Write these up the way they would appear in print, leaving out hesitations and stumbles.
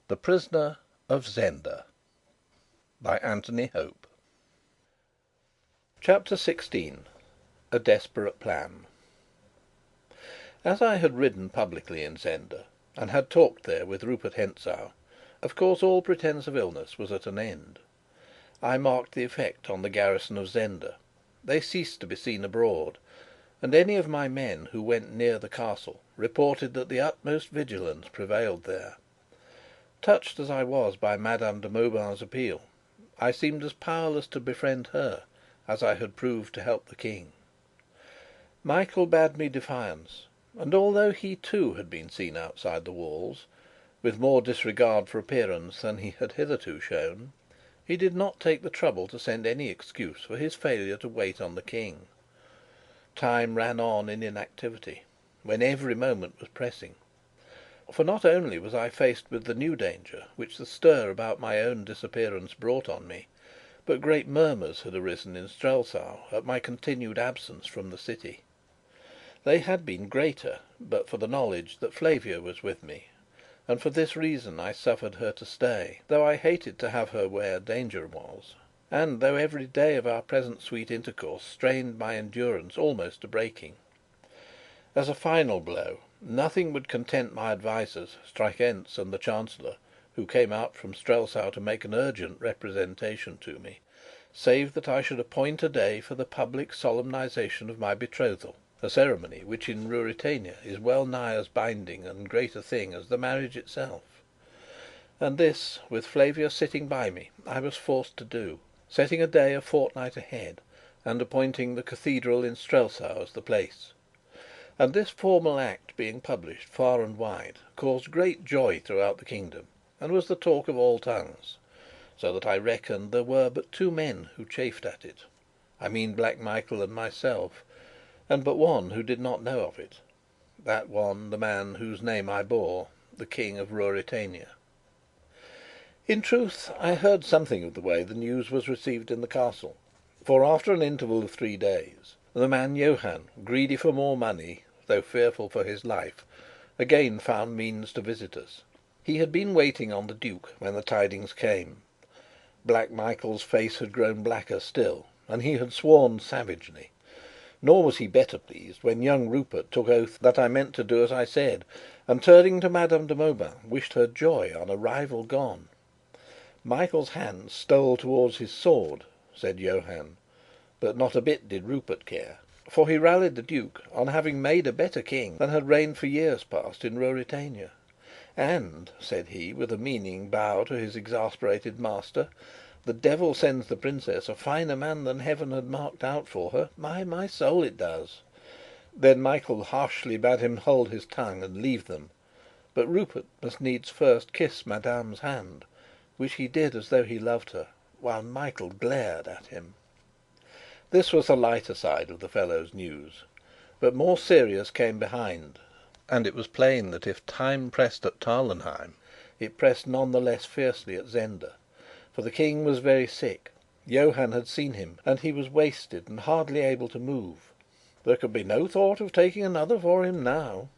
The Prisoner of Zenda by Anthony Hope. Chapter 16. A Desperate Plan. As I had ridden publicly in Zenda, and had talked there with Rupert Hentzau, of course all pretence of illness was at an end. I marked the effect on the garrison of Zenda. They ceased to be seen abroad, and any of my men who went near the castle reported that the utmost vigilance prevailed there. Touched as I was by Madame de Mauban's appeal, I seemed as powerless to befriend her as I had proved to help the King. Michael bade me defiance, and although he too had been seen outside the walls, with more disregard for appearance than he had hitherto shown, he did not take the trouble to send any excuse for his failure to wait on the King. Time ran on in inactivity, when every moment was pressing. For not only was I faced with the new danger which the stir about my own disappearance brought on me, but great murmurs had arisen in Strelsau at my continued absence from the city. They had been greater but for the knowledge that Flavia was with me, and for this reason I suffered her to stay, though I hated to have her where danger was, and though every day of our present sweet intercourse strained my endurance almost to breaking. As a final blow, nothing would content my advisers, Strakencz and the Chancellor, who came out from Strelsau to make an urgent representation to me, save that I should appoint a day for the public solemnization of my betrothal, a ceremony which in Ruritania is well nigh as binding and great a thing as the marriage itself. And this, with Flavia sitting by me, I was forced to do, setting a day a fortnight ahead, and appointing the cathedral in Strelsau as the place. And this formal act being published far and wide, caused great joy throughout the kingdom, and was the talk of all tongues, so that I reckoned there were but two men who chafed at it, I mean Black Michael and myself, and but one who did not know of it, that one the man whose name I bore, the King of Ruritania. In truth, I heard something of the way the news was received in the castle, for after an interval of 3 days, the man Johann, greedy for more money, though fearful for his life, again found means to visit us. He had been waiting on the Duke when the tidings came. Black Michael's face had grown blacker still, and he had sworn savagely. Nor was he better pleased when young Rupert took oath that I meant to do as I said, and turning to Madame de Mauban, wished her joy on a rival gone. Michael's hand stole towards his sword, said Johann, but not a bit did Rupert care, for he rallied the Duke on having made a better king than had reigned for years past in Ruritania. And, said he, with a meaning bow to his exasperated master, the devil sends the princess a finer man than heaven had marked out for her, my soul it does. Then Michael harshly bade him hold his tongue and leave them, but Rupert must needs first kiss Madame's hand, which he did as though he loved her, while Michael glared at him. This was the lighter side of the fellow's news, but more serious came behind, and it was plain that if time pressed at Tarlenheim, it pressed none the less fiercely at Zenda, for the King was very sick. Johann had seen him, and he was wasted and hardly able to move. There could be no thought of taking another for him now.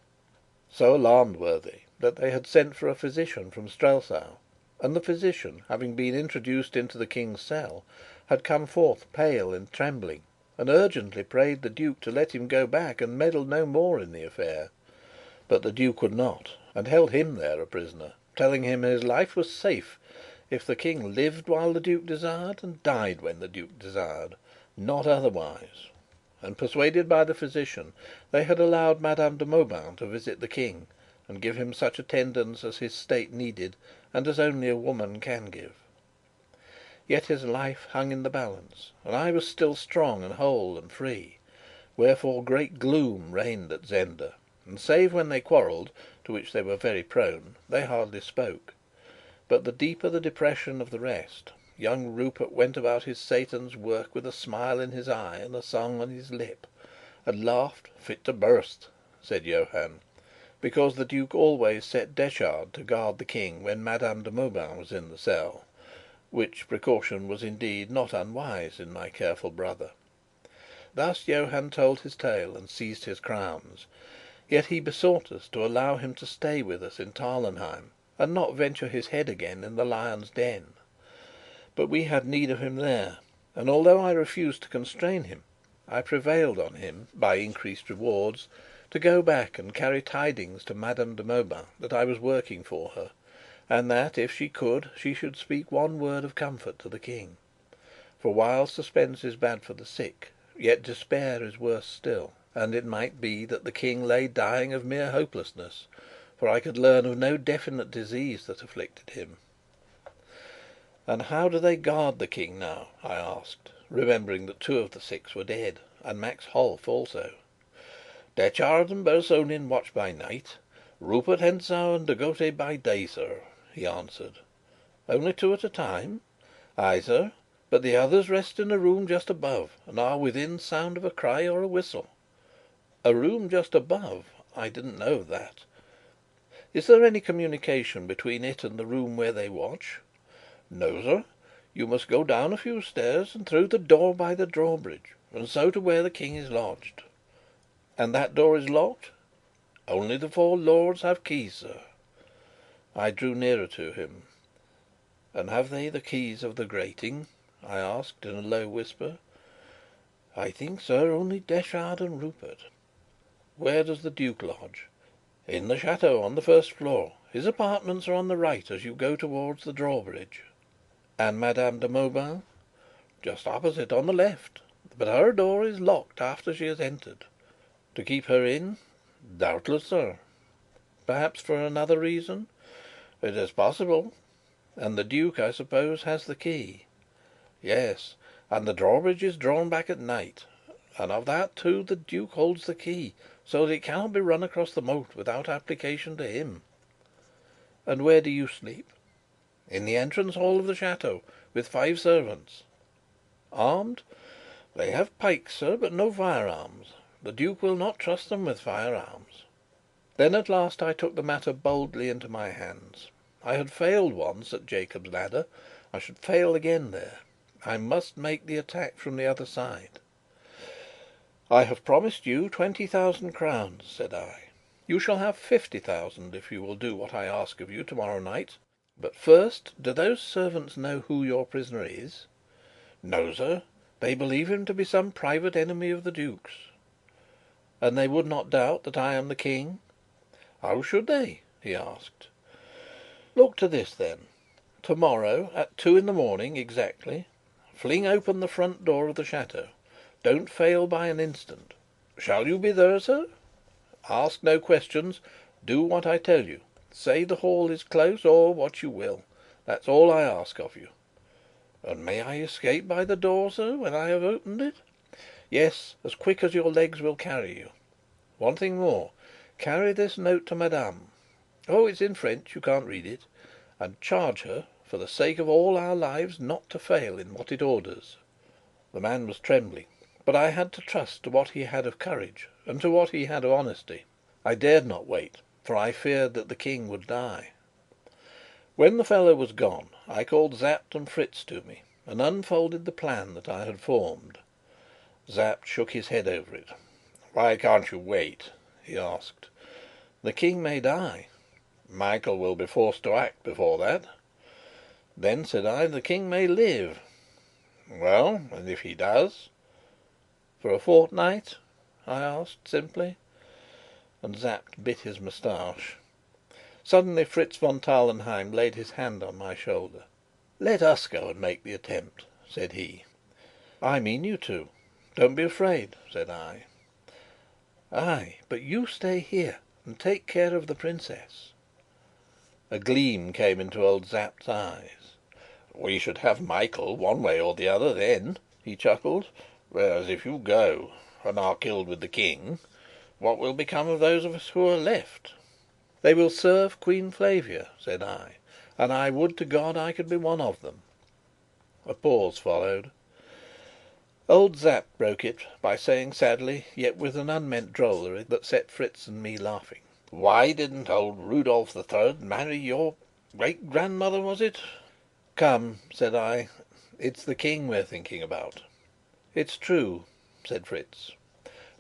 So alarmed were they that they had sent for a physician from Strelsau, and the physician, having been introduced into the King's cell, had come forth pale and trembling, and urgently prayed the Duke to let him go back and meddle no more in the affair. But the Duke would not, and held him there a prisoner, telling him his life was safe if the King lived while the Duke desired, and died when the Duke desired, not otherwise. And persuaded by the physician, they had allowed Madame de Mauban to visit the King, and give him such attendance as his state needed, and as only a woman can give. Yet his life hung in the balance, and I was still strong and whole and free, wherefore great gloom reigned at Zenda, and save when they quarrelled, to which they were very prone, they hardly spoke. But the deeper the depression of the rest, young Rupert went about his Satan's work with a smile in his eye and a song on his lip, and laughed fit to burst, said Johann, because the Duke always set Detchard to guard the King when Madame de Mauban was in the cell, which precaution was indeed not unwise in my careful brother. Thus Johann told his tale and seized his crowns, yet he besought us to allow him to stay with us in Tarlenheim, and not venture his head again in the lion's den. But we had need of him there, and although I refused to constrain him, I prevailed on him, by increased rewards, to go back and carry tidings to Madame de Mauban that I was working for her, and that, if she could, she should speak one word of comfort to the King. For while suspense is bad for the sick, yet despair is worse still, and it might be that the King lay dying of mere hopelessness, for I could learn of no definite disease that afflicted him. "And how do they guard the King now?" I asked, remembering that 2 of the 6 were dead, and Max Holf also. "Detchard and Bersonin watch by night, Rupert Hentzau and De Gautet by day, sir," he answered. "Only 2 at a time?" "Ay, sir; but the others rest in a room just above, and are within sound of a cry or a whistle." "A room just above? I didn't know of that. Is there any communication between it and the room where they watch?" "No, sir. You must go down a few stairs and through the door by the drawbridge, and so to where the King is lodged." "And that door is locked?" "Only the 4 lords have keys, sir." I drew nearer to him. "And have they the keys of the grating?" I asked in a low whisper. "I think, sir, only Detchard and Rupert." "Where does the Duke lodge?" "In the chateau, on the 1st floor. His apartments are on the right as you go towards the drawbridge." "And Madame de Mauban?" "Just opposite, on the left. But her door is locked after she has entered." "To keep her in?" "Doubtless, sir." "Perhaps for another reason?" "It is possible." "And the Duke, I suppose, has the key?" "Yes, and the drawbridge is drawn back at night, and of that too the Duke holds the key, so that it cannot be run across the moat without application to him." "And where do you sleep?" "In the entrance hall of the chateau, with 5 servants." "Armed?" "They have pikes, sir, but no firearms. The Duke will not trust them with firearms." Then at last I took the matter boldly into my hands. I had failed once at Jacob's Ladder; I should fail again there. I must make the attack from the other side. "I have promised you 20,000 crowns," said I. "You shall have 50,000 if you will do what I ask of you tomorrow night. But first, do those servants know who your prisoner is?" "No, sir. They believe him to be some private enemy of the Duke's." "And they would not doubt that I am the King?" "How should they?" he asked. "Look to this, then. Tomorrow, at 2 in the morning exactly, fling open the front door of the chateau. Don't fail by an instant. Shall you be there, sir? Ask no questions. Do what I tell you. Say the hall is close, or what you will. That's all I ask of you." "And may I escape by the door, sir, when I have opened it?" "Yes, as quick as your legs will carry you. One thing more. Carry this note to Madame. Oh, it's in French, you can't read it. And charge her, for the sake of all our lives, not to fail in what it orders." The man was trembling, but I had to trust to what he had of courage and to what he had of honesty. I dared not wait, for I feared that the King would die. When the fellow was gone, I called Sapt and Fritz to me, and unfolded the plan that I had formed. Sapt shook his head over it. "Why can't you wait?" he asked. "The King may die." "Michael will be forced to act before that." "Then," said I, "the King may live." "Well, and if he does?" "For a fortnight?" I asked simply. And Sapt bit his moustache. Suddenly Fritz von Tarlenheim laid his hand on my shoulder. "Let us go and make the attempt," said he. "I mean you to. Don't be afraid," said I. "Ay, but you stay here and take care of the princess." A gleam came into old Sapt's eyes. "We should have Michael one way or the other then," he chuckled. "Whereas if you go and are killed with the King, what will become of those of us who are left?" "They will serve Queen Flavia," said I, "and I would to God I could be one of them." A pause followed. Old Sapt broke it by saying sadly, yet with an unmeant drollery that set Fritz and me laughing: "Why didn't old Rudolf III marry your great grandmother, was it?" "Come," said I, "it's the King we're thinking about." "It's true," said Fritz.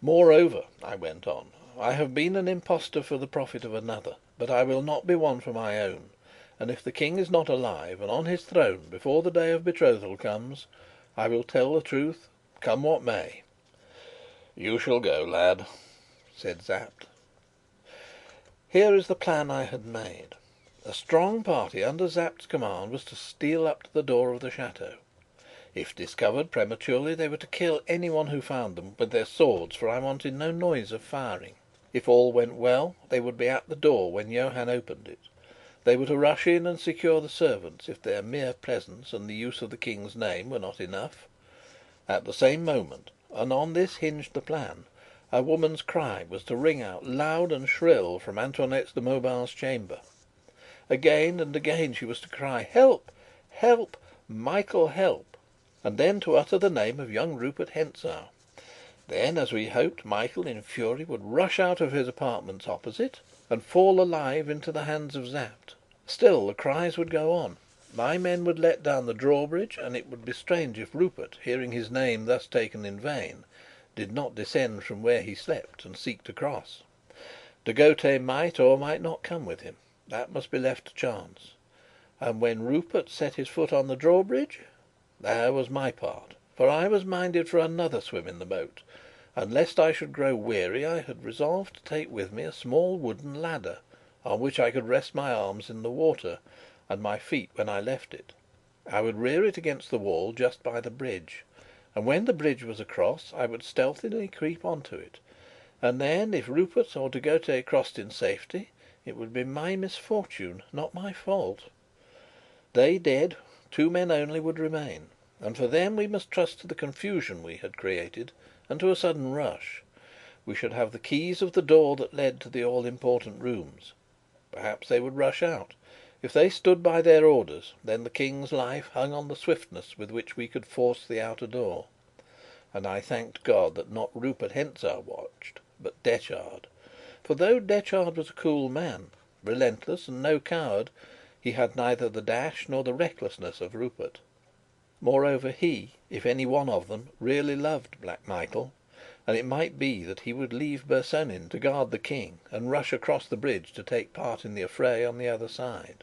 "Moreover," I went on, "I have been an impostor for the profit of another, but I will not be one for my own. and if the king is not alive and on his throne before the day of betrothal comes, I will tell the truth, come what may." "You shall go, lad," said Sapt. Here is the plan I had made. A strong party under Sapt's command was to steal up to the door of the chateau. If discovered prematurely, they were to kill anyone who found them with their swords, for I wanted no noise of firing. If all went well, they would be at the door when Johann opened it. They were to rush in and secure the servants, if their mere presence and the use of the king's name were not enough. At the same moment, and on this hinged the plan, a woman's cry was to ring out loud and shrill from Antoinette de Mauban's chamber. Again and again she was to cry, "Help! Help! Michael, help!" and then to utter the name of young Rupert Hentzau. Then, as we hoped, Michael, in fury, would rush out of his apartments opposite, and fall alive into the hands of Sapt. Still the cries would go on. My men would let down the drawbridge, and it would be strange if Rupert, hearing his name thus taken in vain, did not descend from where he slept and seek to cross. De Gautet might or might not come with him. That must be left to chance. And when Rupert set his foot on the drawbridge, there was my part, for I was minded for another swim in the moat, and lest I should grow weary, I had resolved to take with me a small wooden ladder, on which I could rest my arms in the water, and my feet when I left it. I would rear it against the wall just by the bridge, and when the bridge was across, I would stealthily creep on to it, and then, if Rupert or De Gautet crossed in safety, it would be my misfortune, not my fault. They dead, 2 men only would remain, and for them we must trust to the confusion we had created and to a sudden rush. We should have the keys of the door that led to the all important rooms. Perhaps they would rush out. If they stood by their orders, then the king's life hung on the swiftness with which we could force the outer door. And I thanked God that not Rupert Hentzau watched, but Detchard. For though Detchard was a cool man, relentless and no coward, he had neither the dash nor the recklessness of Rupert. Moreover, he, if any one of them, really loved Black Michael, and it might be that he would leave Bersonin to guard the king and rush across the bridge to take part in the affray on the other side.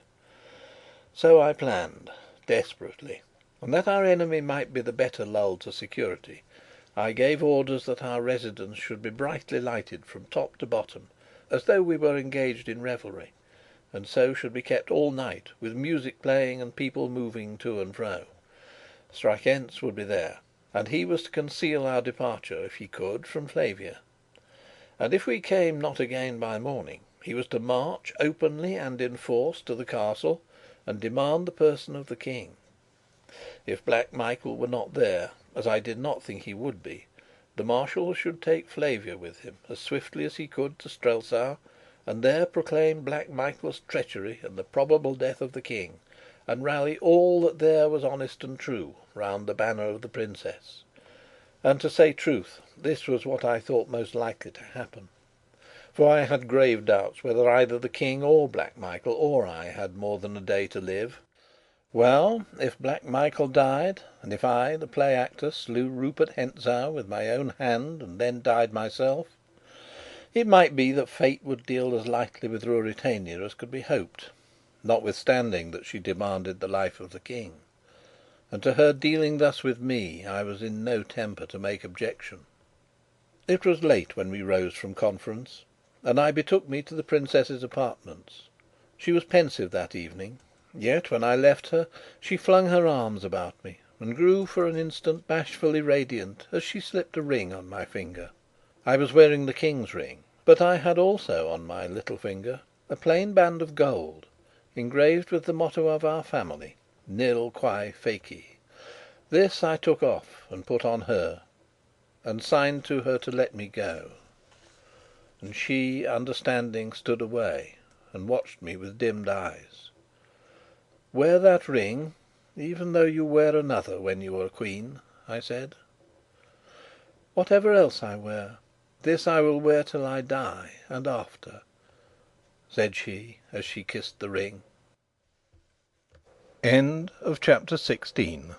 So I planned, desperately, and that our enemy might be the better lulled to security, I gave orders that our residence should be brightly lighted from top to bottom, as though we were engaged in revelry, and so should be kept all night, with music playing and people moving to and fro. Strakencz would be there, and he was to conceal our departure, if he could, from Flavia. And if we came not again by morning, he was to march openly and in force to the castle and demand the person of the king. If Black Michael were not there, as I did not think he would be, the Marshal should take Flavia with him as swiftly as he could to Strelsau, and there proclaim Black Michael's treachery and the probable death of the king, and rally all that there was honest and true round the banner of the princess. And to say truth, this was what I thought most likely to happen, for I had grave doubts whether either the king or Black Michael or I had more than a day to live. Well, if Black Michael died, and if I, the play actor, slew Rupert Hentzau with my own hand and then died myself, it might be that fate would deal as lightly with Ruritania as could be hoped, notwithstanding that she demanded the life of the king. And to her dealing thus with me, I was in no temper to make objection. It was late when we rose from conference, and I betook me to the princess's apartments. She was pensive that evening, yet when I left her she flung her arms about me, and grew for an instant bashfully radiant as she slipped a ring on my finger. I was wearing the king's ring, but I had also on my little finger a plain band of gold, engraved with the motto of our family, Nil quae feci. This I took off and put on her, and signed to her to let me go. And she, understanding, stood away and watched me with dimmed eyes. "Wear that ring, even though you wear another when you are queen," I said. "Whatever else I wear, this I will wear till I die, and after," said she, as she kissed the ring. Chapter 17